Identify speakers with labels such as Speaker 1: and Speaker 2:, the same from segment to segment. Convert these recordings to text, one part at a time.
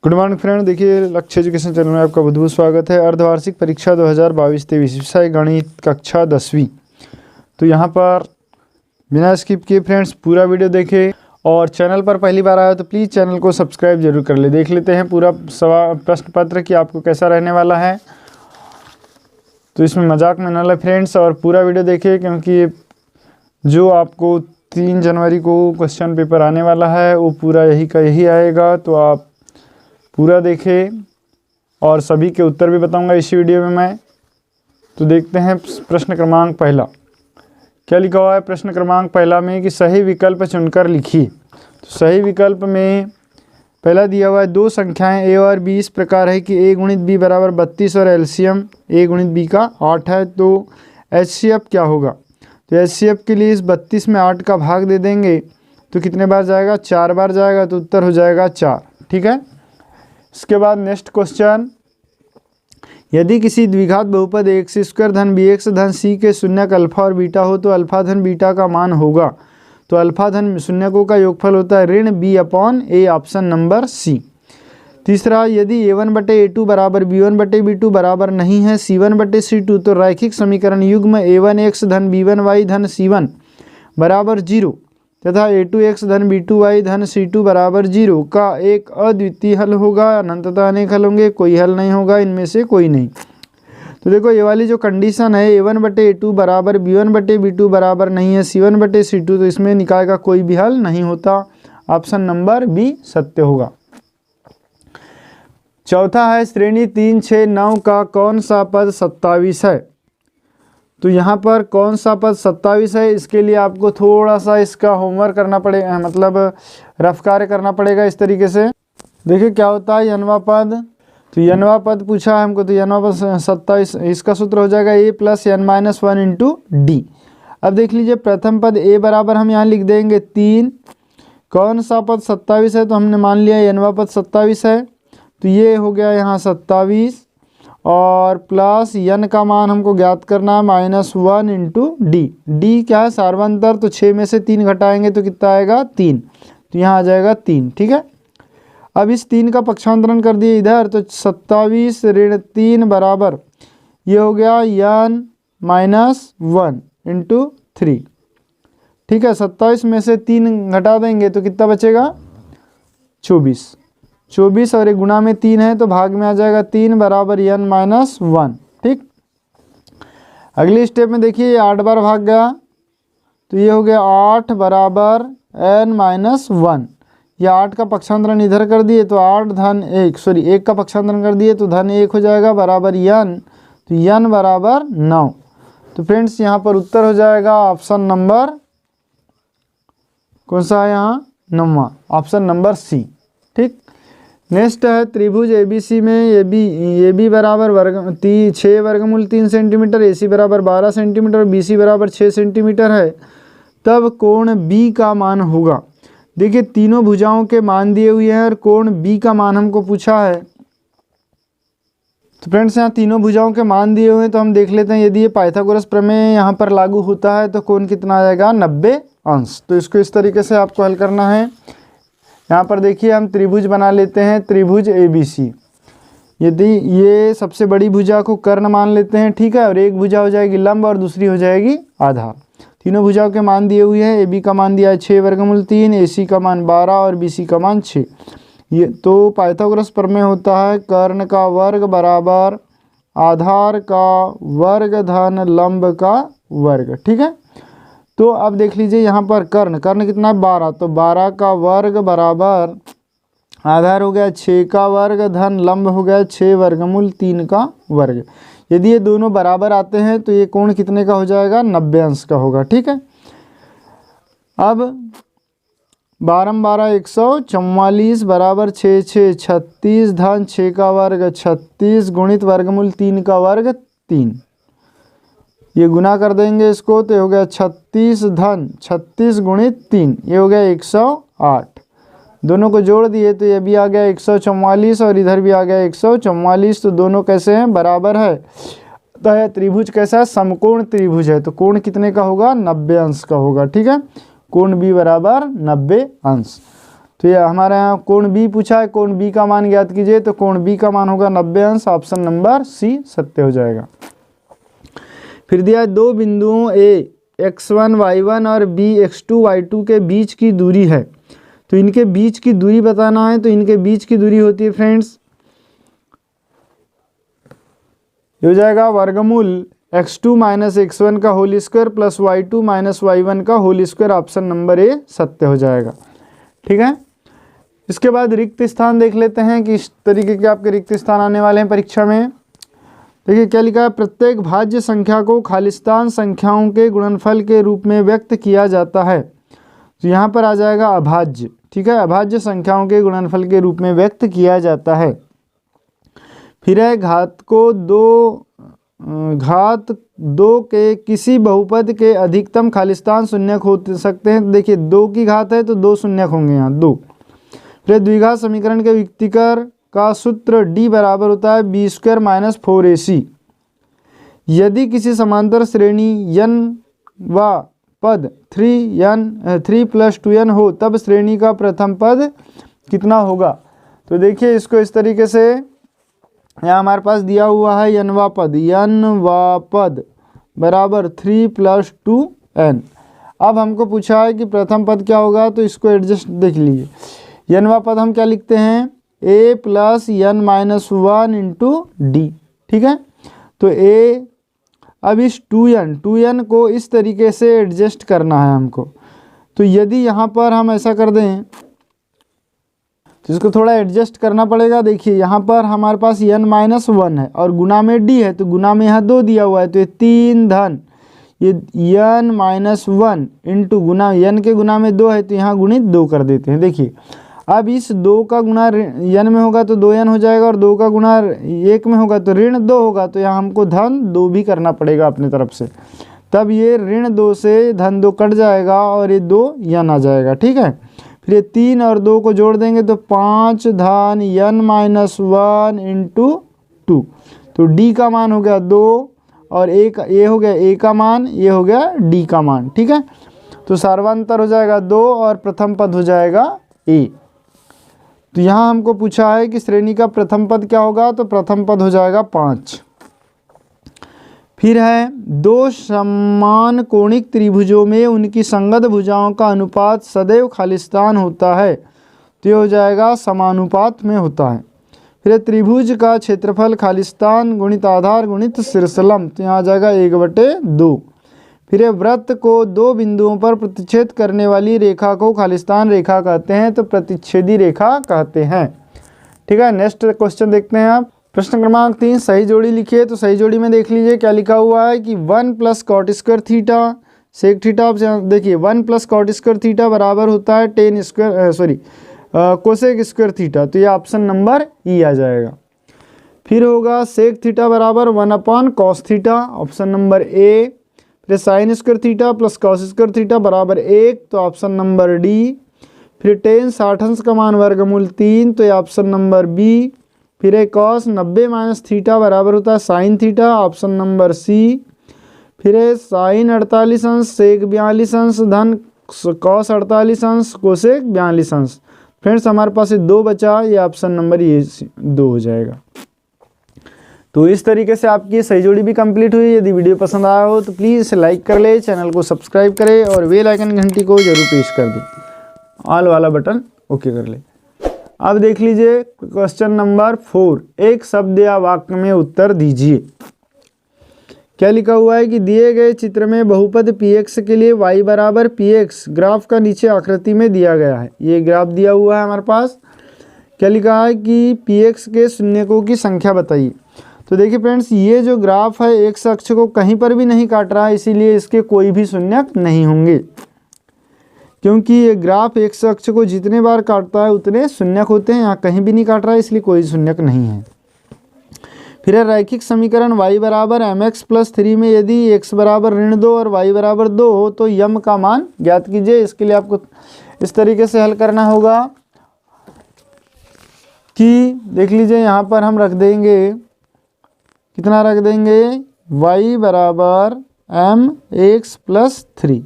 Speaker 1: Good morning friend, देखिए लक्ष्य education channel में आपका बहुत बहुत स्वागत है। अर्धवार्षिक परीक्षा 2022-23 विषय गणित कक्षा 10वीं। तो यहाँ पर बिना स्किप किए फ्रेंड्स पूरा वीडियो देखें और चैनल पर पहली बार आया तो प्लीज़ चैनल को सब्सक्राइब जरूर कर ले। देख लेते हैं पूरा प्रश्न पत्र कि आपको कैसा रहने वाला है। तो इसमें मजाक में न ले फ्रेंड्स और पूरा वीडियो देखें, क्योंकि जो आपको 3 जनवरी को क्वेश्चन पेपर आने वाला है वो पूरा यही का यही आएगा। तो आप पूरा देखें और सभी के उत्तर भी बताऊंगा इसी वीडियो में मैं। तो देखते हैं प्रश्न क्रमांक पहला क्या लिखा हुआ है। प्रश्न क्रमांक पहला में कि सही विकल्प चुनकर लिखिए। तो सही विकल्प में पहला दिया हुआ है दो संख्याएं a और b इस प्रकार है कि a गुणित b बराबर 32 और एलसीएम a गुणित b का 8 है। तो HCF क्या होगा। तो HCF के लिए इस 32 में 8 का भाग दे देंगे तो कितने बार जाएगा, 4 बार जाएगा। तो उत्तर हो जाएगा 4। ठीक है। इसके बाद नेक्स्ट क्वेश्चन, यदि किसी द्विघात बहुपद एक्स स्क्वायर धन बी एक्स धन सी के शून्यक अल्फा और बीटा हो तो अल्फा धन बीटा का मान होगा। तो अल्फा धन शून्यकों का योगफल होता है ऋण बी अपॉन ए, ऑप्शन नंबर सी। तीसरा, यदि a1 बटे a2 बराबर b1 बटे b2 बराबर नहीं है c1 बटे c2 तो रैखिक समीकरण युग्म a1x धन b1y धन c1 बराबर 0 तथा a2x धन b2y धन c2 बराबर 0 का एक अद्वितीय हल होगा। अनंततः अनेक हल होंगे, कोई हल नहीं होगा इनमें से कोई नहीं। तो देखो ये वाली जो कंडीशन है a1 बटे a2 बराबर b1 बटे b2 बराबर नहीं है c1 बटे c2, तो इसमें निकाय का कोई भी हल नहीं होता। ऑप्शन नंबर बी सत्य होगा। चौथा है श्रेणी 3, 6, 9 का कौन सा पद 27 है। तो यहाँ पर कौन सा पद 27 है, इसके लिए आपको थोड़ा सा इसका होमवर्क करना पड़ेगा, मतलब रफ कार्य करना पड़ेगा इस तरीके से। देखिए क्या होता है यनवा पद। तो यनवा पद पूछा है हमको, तो यनवा पद 27, इसका सूत्र हो जाएगा a plus n minus 1 into D. अब देख लीजिए प्रथम पद a बराबर हम यहाँ लिख देंगे 3। कौन सा पद 27 है, तो हमने मान लिया यनवा पद 27 है। तो ये हो गया यहाँ 27 और प्लस यन का मान हमको ज्ञात करना है -1 इंटू डी। डी क्या है, सार्वंतर। तो 6 में से 3 घटाएंगे तो कितना आएगा, 3। तो यहाँ आ जाएगा 3। ठीक है। अब इस 3 का पक्षांतरण कर दिए इधर, तो 27 ऋण 3 बराबर ये हो गया n माइनस 1 इंटू 3। ठीक है। 27 में से 3 घटा देंगे तो कितना बचेगा, 24 और एक गुणा में 3 है तो भाग में आ जाएगा 3 बराबर n माइनस 1। ठीक। अगली स्टेप में देखिए 8 बार भाग गया तो ये हो गया 8 बराबर n माइनस 1। या 8 का पक्षांतरण इधर कर दिए तो 8 धन 1 का पक्षांतरण कर दिए तो धन 1 हो जाएगा बराबर n। तो n बराबर 9। तो फ्रेंड्स यहाँ पर उत्तर हो जाएगा ऑप्शन नंबर कौन सा है यहाँ, 9वां, ऑप्शन नंबर सी। ठीक। नेक्स्ट है त्रिभुज ABC में AB बराबर 6 वर्गमूल 3 सेंटीमीटर, AC बराबर 12 सेंटीमीटर, BC बराबर 6 सेंटीमीटर है, तब कोण B का मान होगा। देखिए तीनों भुजाओं के मान दिए हुए हैं और कोण B का मान हमको पूछा है। तो फ्रेंड्स यहाँ तीनों भुजाओं के मान दिए हुए हैं तो हम देख लेते हैं। यदि ये पाइथागोरस प्रमेय यहाँ पर लागू होता है तो कोण कितना आ जाएगा, 90 अंश। तो इसको इस तरीके से आपको हल करना है। यहाँ पर देखिए हम त्रिभुज बना लेते हैं, त्रिभुज ABC। यदि ये सबसे बड़ी भुजा को कर्ण मान लेते हैं, ठीक है, और एक भुजा हो जाएगी लंब और दूसरी हो जाएगी आधार। तीनों भुजाओं के मान दिए हुए हैं। AB का मान दिया है 6 वर्गमूल 3, AC का मान 12 और BC का मान 6। ये तो पाइथागोरस प्रमेय होता है कर्ण का वर्ग बराबर आधार का वर्ग धन लंब का वर्ग। ठीक है। तो अब देख लीजिए यहाँ पर कर्ण कितना है, 12। तो 12 का वर्ग बराबर आधार हो गया 6 का वर्ग धन लंब हो गया 6 वर्गमूल 3 का वर्ग। यदि ये दोनों बराबर आते हैं तो ये कोण कितने का हो जाएगा, 90 अंश का होगा। ठीक है। अब 12 12 144 बराबर 6 6 36 धन 6 का वर्ग 36 गुणित वर्गमूल 3 का वर्ग 3। ये गुना कर देंगे इसको तो हो गया 36 धन 36 गुणित 3, ये हो गया 108। दोनों को जोड़ दिए तो ये भी आ गया 144 और इधर भी आ गया 144। तो दोनों कैसे हैं, बराबर है। तो त्रिभुज कैसा है, समकोण त्रिभुज है। तो कोण कितने का होगा, 90 अंश का होगा। ठीक है। कोण B बराबर 90 अंश। तो ये हमारे यहाँ कोण बी पूछा है, कोण बी का मान ज्ञात कीजिए। तो कोण बी का मान होगा 90 अंश, ऑप्शन नंबर सी सत्य हो जाएगा। फिर दिया है दो बिंदुओं ए x1 y1 और b x2 y2 के बीच की दूरी है। तो इनके बीच की दूरी बताना है। तो इनके बीच की दूरी होती है फ्रेंड्स, ये हो जाएगा वर्गमूल x2 माइनस x1 का होल स्क्वायर प्लस y2 माइनस y1 का whole square, option number a सत्य हो जाएगा। ठीक है, इसके बाद रिक्त स्थान देख लेते हैं कि इस तरीके के आपके रिक्त स्थान आने वाले हैं परीक्षा में। देखिए क्या लिखा है, प्रत्येक भाज्य संख्या को खालिस्तान संख्याओं के गुणनफल के रूप में व्यक्त किया जाता है। तो यहाँ पर आ जाएगा अभाज्य। ठीक है, अभाज्य संख्याओं के गुणनफल के रूप में व्यक्त किया जाता है। फिर है घात दो के किसी बहुपद के अधिकतम खालिस्तान शून्यक हो सकते हैं। देखिए 2 की घात है तो 2 शून्यक होंगे यहाँ 2। फिर द्विघात समीकरण के विकटीकरण का सूत्र d बराबर होता है बी स्क्वायर माइनस 4ac। यदि किसी समांतर श्रेणी n व पद 3 + 2n हो तब श्रेणी का प्रथम पद कितना होगा। तो देखिए इसको इस तरीके से, यहाँ हमारे पास दिया हुआ है n वा पद बराबर 3 + 2n। अब हमको पूछा है कि प्रथम पद क्या होगा, तो इसको एडजस्ट देख लीजिए। n वा पद हम क्या लिखते हैं, a + n - 1 × d। ठीक है, तो a, अब इस 2n को इस तरीके से एडजस्ट करना है हमको। तो यदि यहाँ पर हम ऐसा कर दें तो इसको थोड़ा एडजस्ट करना पड़ेगा। देखिए यहाँ पर हमारे पास n - 1 है और गुना में d है, तो गुना में यहाँ 2 दिया हुआ है, तो ये 3 धन ये n - 1 इंटू गुना, n के गुना में 2 है तो यहाँ गुणित 2 कर देते हैं। देखिए अब इस 2 का गुना n में होगा तो 2n हो जाएगा, और 2 का गुना 1 में होगा तो ऋण 2 होगा, तो यहाँ हमको धन 2 भी करना पड़ेगा अपने तरफ से। तब ये ऋण 2 से धन 2 कट जाएगा और ये 2 n आ जाएगा। ठीक है, फिर ये 3 और 2 को जोड़ देंगे तो 5 धन n - 1 × 2। तो d का मान हो गया 2 और ये हो गया a का मान, ये हो गया d का मान। ठीक है, तो सर्वांतर हो जाएगा 2 और प्रथम पद हो जाएगा a। तो यहाँ हमको पूछा है कि श्रेणी का प्रथम पद क्या होगा, तो प्रथम पद हो जाएगा 5। फिर है दो समान कोणिक त्रिभुजों में उनकी संगत भुजाओं का अनुपात सदैव खालिस्तान होता है। तो ये हो जाएगा समानुपात में होता है। फिर त्रिभुज का क्षेत्रफल खालिस्तान गुणित आधार गुणित शीर्षलंब, तो यहाँ आ जाएगा 1/2। फिर वृत्त को 2 बिंदुओं पर प्रतिच्छेद करने वाली रेखा को खालिस्तान रेखा कहते हैं, तो प्रतिच्छेदी रेखा कहते हैं। ठीक है, नेक्स्ट क्वेश्चन देखते हैं आप। प्रश्न क्रमांक 3, सही जोड़ी लिखिए। तो सही जोड़ी में देख लीजिए क्या लिखा हुआ है कि 1 + cot² थीटा सेक थीटा। देखिए 1 + cot² थीटा बराबर होता है कोसेक स्क्वायर थीटा। तो ये ऑप्शन नंबर ई आ जाएगा। फिर होगा सेक थीटा बराबर 1/cos थीटा, ऑप्शन नंबर ए। फिर sin² थीटा + cos² थीटा बराबर 1, तो ऑप्शन नंबर डी। फिर tan 60 अंश का मान वर्गमूल 3, तो ये ऑप्शन नंबर बी। फिर cos 90 - थीटा बराबर होता है sin theta, option number c. फिर sin 48 अंश सेक 42 अंश धन cos 48 अंश कोसेक 42 अंश। फ्रेंड्स हमारे पास ये 2 बचा, ये ऑप्शन नंबर ये 2 हो जाएगा। तो इस तरीके से आपकी सही जोड़ी भी कंप्लीट हुई। यदि वीडियो पसंद आया हो तो प्लीज़ इसे लाइक कर ले, चैनल को सब्सक्राइब करें और बेल आइकन घंटी को जरूर प्रेस कर दें, ऑल वाला बटन ओके कर ले। अब देख लीजिए क्वेश्चन नंबर 4, एक शब्द या वाक्य में उत्तर दीजिए। क्या लिखा हुआ है कि दिए गए चित्र में बहुपद px के लिए y बराबर px ग्राफ का नीचे आकृति में दिया गया है। ये ग्राफ दिया हुआ है हमारे पास। क्या लिखा है कि px के शून्यकों की संख्या बताइए। तो देखिए फ्रेंड्स, ये जो ग्राफ है x अक्ष को कहीं पर भी नहीं काट रहा है, इसीलिए इसके कोई भी शून्यक नहीं होंगे, क्योंकि ये ग्राफ x अक्ष को जितने बार काटता है उतने शून्यक होते हैं। यहाँ कहीं भी नहीं काट रहा है, इसलिए कोई शून्यक नहीं है। फिर है रैखिक समीकरण y बराबर mx + 3 में यदि x बराबर -2 और y बराबर 2 हो तो यम का मान ज्ञात कीजिए। इसके लिए आपको इस तरीके से हल करना होगा कि देख लीजिए यहाँ पर हम रख देंगे, कितना रख देंगे, y बराबर mx + 3।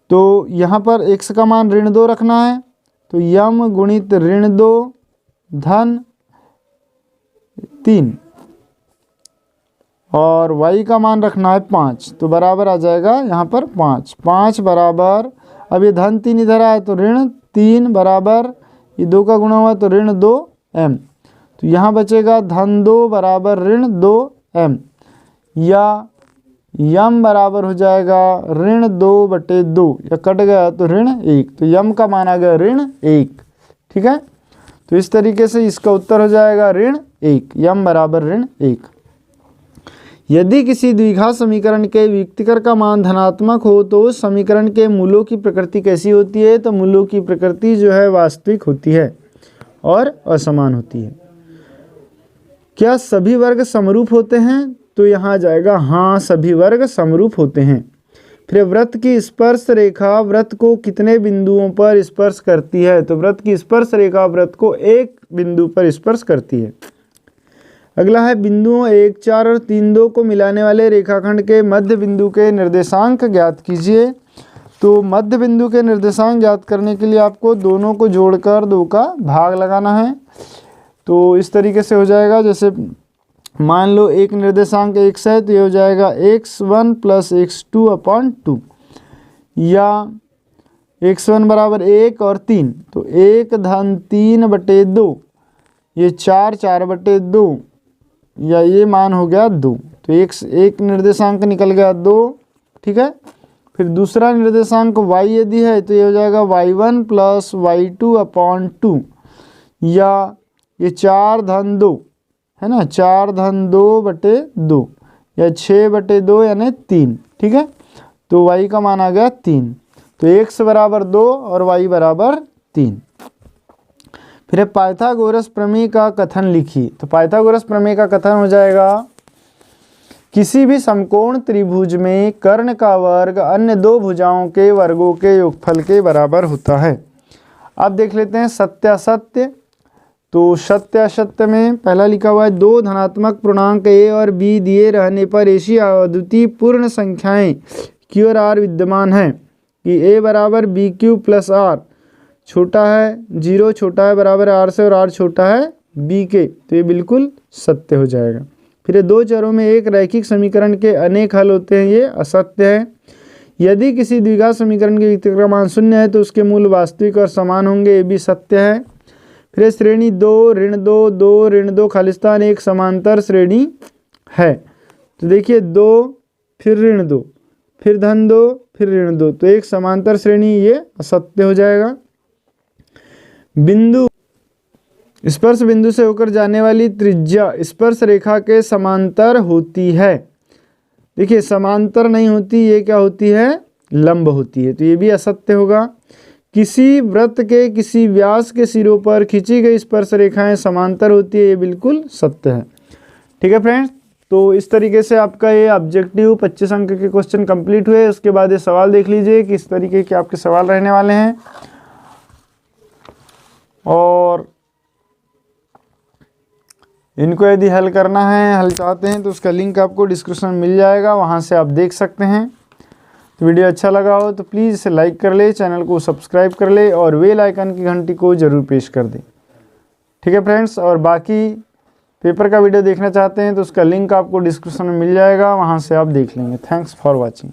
Speaker 1: तो यहाँ पर x का मान -2 रखना है, तो यम गुणित ऋण 2 धन 3 और y का मान रखना है 5, तो बराबर आ जाएगा यहाँ पर 5। 5 बराबर, अब ये धन 3 इधर आया तो ऋण 3 बराबर, ये 2 का गुणा हुआ तो ऋण 2m, तो यहाँ बचेगा धन 2 बराबर ऋण 2m, या यम बराबर हो जाएगा ऋण 2/2, या कट गया तो ऋण 1, तो यम का मान आ गया ऋण 1। ठीक है, तो इस तरीके से इसका उत्तर हो जाएगा ऋण 1, यम बराबर ऋण 1। यदि किसी द्विघात समीकरण के वियुक्तिकर का मान धनात्मक हो तो उस समीकरण के मूलों की प्रकृति कैसी होती है? तो मूलों की प्रकृति जो है वास्तविक होती है और असमान होती है। क्या सभी वर्ग समरूप होते हैं? तो यहाँ आ जाएगा हाँ, सभी वर्ग समरूप होते हैं। फिर वृत्त की स्पर्श रेखा वृत्त को कितने बिंदुओं पर स्पर्श करती है? तो वृत्त की स्पर्श रेखा वृत्त को एक बिंदु पर स्पर्श करती है। अगला है बिंदुओं 1, 4 और 3, 2 को मिलाने वाले रेखाखंड के मध्य बिंदु के निर्देशांक ज्ञात कीजिए। तो मध्य बिंदु के निर्देशांक ज्ञात करने के लिए आपको दोनों को जोड़कर 2 का भाग लगाना है। तो इस तरीके से हो जाएगा, जैसे मान लो एक निर्देशांक x है तो ये हो जाएगा x1 + x2/2, या x1 बराबर 1 और 3, तो 1 धन 3/2, ये 4/2, या ये मान हो गया 2, तो एक निर्देशांक निकल गया 2। ठीक है, फिर दूसरा निर्देशांक y यदि है तो ये हो जाएगा y1 + y2/2, या ये 4 धन 2 है ना, 4 धन 2/2, या 6/2 यानी 3। ठीक है, तो y का मान आ गया 3, तो x बराबर 2 और y बराबर 3। फिर पाइथागोरस प्रमेय का कथन लिखिए। तो पाइथागोरस प्रमेय का कथन हो जाएगा, किसी भी समकोण त्रिभुज में कर्ण का वर्ग अन्य 2 भुजाओं के वर्गों के योगफल के बराबर होता है। अब देख लेते हैं सत्यासत्य। तो सत्यासत्य में पहला लिखा हुआ है 2 धनात्मक पूर्णांक a और b दिए रहने पर ऐसी अद्वितीय पूर्ण संख्याएं q और r विद्यमान है कि a बराबर bq + r छोटा है 0 छोटा है बराबर r से और r छोटा है b के, तो ये बिल्कुल सत्य हो जाएगा। फिर 2 चरों में एक रैखिक समीकरण के अनेक हल होते हैं, ये असत्य है। यदि किसी द्विघात समीकरण के वियुक्तिकर का मान 0 है तो उसके मूल वास्तविक और समान होंगे, ये भी सत्य है। फिर श्रेणी 2 ऋण 2 2 ऋण 2 खालिस्तान एक समांतर श्रेणी है। तो देखिए 2 फिर ऋण 2 फिर धन 2 फिर ऋण 2, तो एक समांतर श्रेणी, ये असत्य हो जाएगा। बिंदु स्पर्श बिंदु से होकर जाने वाली त्रिज्या स्पर्श रेखा के समांतर होती है। देखिए समांतर नहीं होती, ये क्या होती है? लंब होती है, तो ये भी असत्य होगा। किसी वृत्त के किसी व्यास के सिरों पर खींची गई स्पर्श रेखाएं समांतर होती है, ये बिल्कुल सत्य है। ठीक है फ्रेंड्स, तो इस तरीके से आपका ये ऑब्जेक्टिव 25 अंक के क्वेश्चन कंप्लीट हुए। उसके बाद ये सवाल देख लीजिए किस तरीके के आपके सवाल रहने वाले हैं, और इनको यदि हल करना है, हल चाहते हैं तो उसका लिंक आपको डिस्क्रिप्शन में मिल जाएगा, वहां से आप देख सकते हैं। तो वीडियो अच्छा लगा हो तो प्लीज़ इसे लाइक कर ले, चैनल को सब्सक्राइब कर ले और बेल आइकन की घंटी को ज़रूर प्रेस कर दें। ठीक है फ्रेंड्स, और बाकी पेपर का वीडियो देखना चाहते हैं तो उसका लिंक आपको डिस्क्रिप्शन में मिल जाएगा, वहाँ से आप देख लेंगे। Thanks for watching.